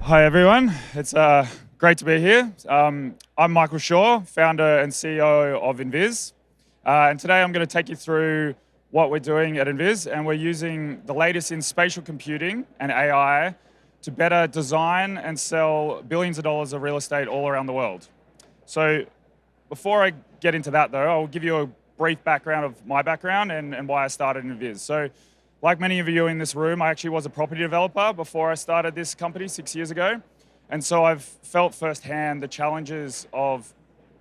Hi everyone, it's great to be here. I'm Michael Shaw, founder and CEO of Enviz. And today I'm going to take you through what we're doing at Enviz, and we're using the latest in spatial computing and AI to better design and sell billions of dollars of real estate all around the world. So before I get into that though, I'll give you a brief background of my background and why I started Enviz. So like many of you in this room, I actually was a property developer before I started this company 6 years ago. And so I've felt firsthand the challenges of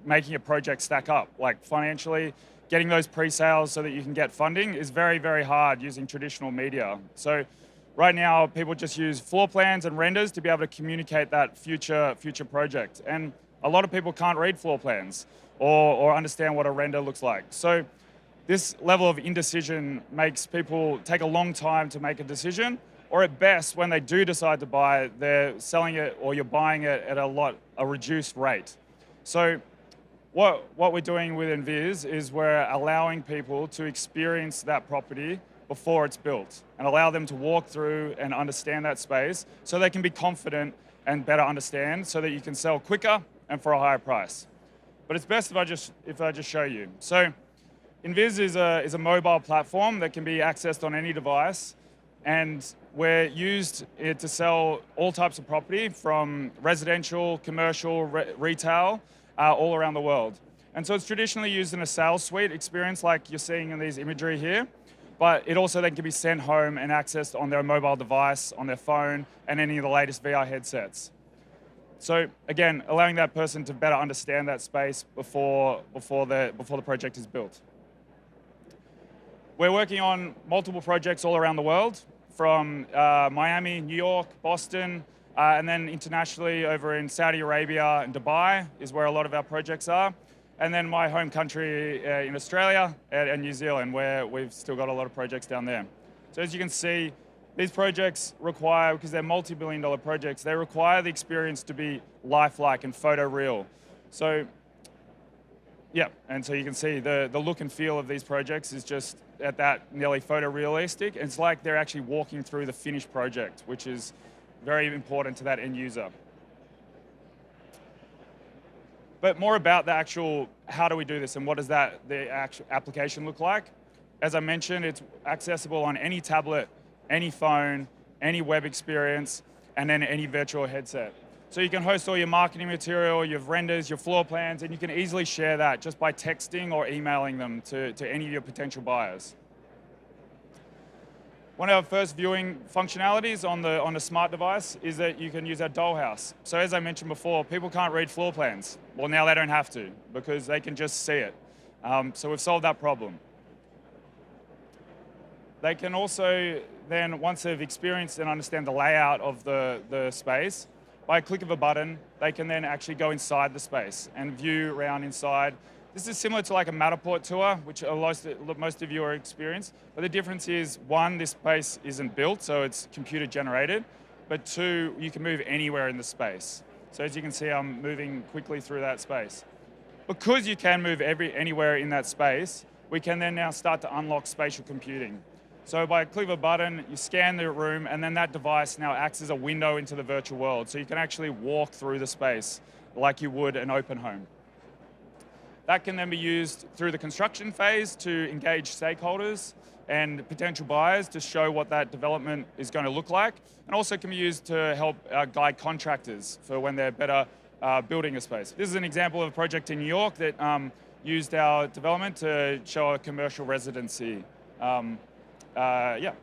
making a project stack up. Like financially, getting those pre-sales so that you can get funding is very, very hard using traditional media. So right now, people just use floor plans and renders to be able to communicate that future project. And a lot of people can't read floor plans or understand what a render looks like. So this level of indecision makes people take a long time to make a decision, or at best, when they do decide to buy, they're selling it or you're buying it at a reduced rate. So what we're doing with Enviz is we're allowing people to experience that property before it's built and allow them to walk through and understand that space so they can be confident and better understand so that you can sell quicker and for a higher price. But it's best if I just show you. So Enviz is a mobile platform that can be accessed on any device, and we're used to sell all types of property from residential, commercial, retail, all around the world. And so it's traditionally used in a sales suite experience like you're seeing in these imagery here, but it also then can be sent home and accessed on their mobile device, on their phone, and any of the latest VR headsets. So again, allowing that person to better understand that space before the project is built. We're working on multiple projects all around the world, from Miami, New York, Boston, and then internationally over in Saudi Arabia and Dubai is where a lot of our projects are. And then my home country in Australia and New Zealand, where we've still got a lot of projects down there. So as you can see, these projects require, because they're multi-billion-dollar projects, they require the experience to be lifelike and photoreal. So yeah, and so you can see the look and feel of these projects is just at that nearly photorealistic. It's like they're actually walking through the finished project, which is very important to that end user. But more about the actual, how do we do this and what does the actual application look like? As I mentioned, it's accessible on any tablet, any phone, any web experience, and then any virtual headset. So you can host all your marketing material, your renders, your floor plans, and you can easily share that just by texting or emailing them to any of your potential buyers. One of our first viewing functionalities on the smart device is that you can use our dollhouse. So as I mentioned before, people can't read floor plans. Well, now they don't have to because they can just see it. So we've solved that problem. They can also then, once they've experienced and understand the layout of the space, by a click of a button, they can then actually go inside the space and view around inside. This is similar to like a Matterport tour, which most of you are experienced. But the difference is, one, this space isn't built, so it's computer generated. But two, you can move anywhere in the space. So as you can see, I'm moving quickly through that space. Because you can move anywhere in that space, we can then now start to unlock spatial computing. So by a click of a button, you scan the room, and then that device now acts as a window into the virtual world. So you can actually walk through the space like you would an open home. That can then be used through the construction phase to engage stakeholders and potential buyers to show what that development is going to look like, and also can be used to help guide contractors for when they're better building a space. This is an example of a project in New York that used our development to show a commercial residency. Yeah.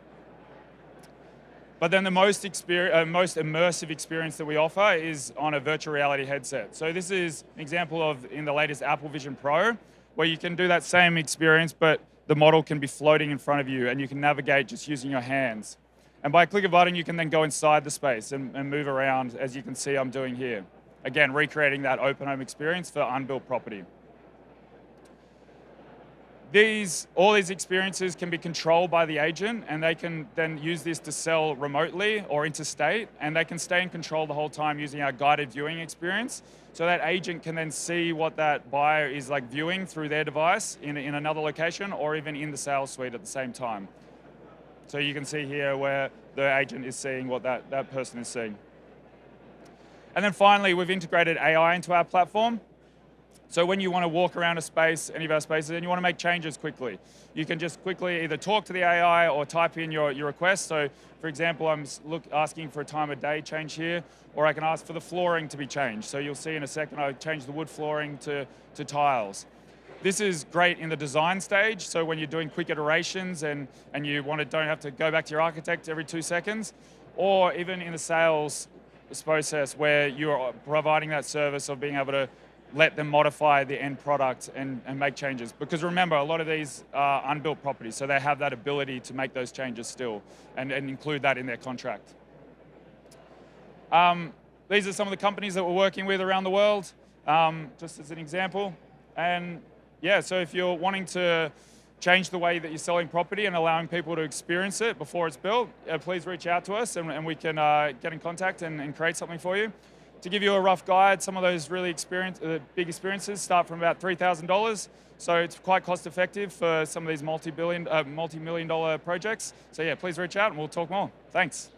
But then the most immersive experience that we offer is on a virtual reality headset. So this is an example of in the latest Apple Vision Pro, where you can do that same experience, but the model can be floating in front of you and you can navigate just using your hands. And by a click of a button, you can then go inside the space and move around, as you can see I'm doing here. Again, recreating that open home experience for unbuilt property. All these experiences can be controlled by the agent, and they can then use this to sell remotely or interstate, and they can stay in control the whole time using our guided viewing experience. So that agent can then see what that buyer is like viewing through their device in another location or even in the sales suite at the same time. So you can see here where the agent is seeing what that person is seeing. And then finally, we've integrated AI into our platform. So when you want to walk around a space, any of our spaces, and you want to make changes quickly, you can just quickly either talk to the AI or type in your request. So for example, I'm asking for a time of day change here, or I can ask for the flooring to be changed. So you'll see in a second, I change the wood flooring to tiles. This is great in the design stage, so when you're doing quick iterations and you don't have to go back to your architect every 2 seconds, or even in the sales process where you're providing that service of being able to let them modify the end product and make changes. Because remember, a lot of these are unbuilt properties, so they have that ability to make those changes still and include that in their contract. These are some of the companies that we're working with around the world, just as an example. And yeah, so if you're wanting to change the way that you're selling property and allowing people to experience it before it's built, please reach out to us and we can get in contact and create something for you. To give you a rough guide, some of those really big experiences start from about $3,000. So it's quite cost effective for some of these multi-million dollar projects. So yeah, please reach out and we'll talk more. Thanks.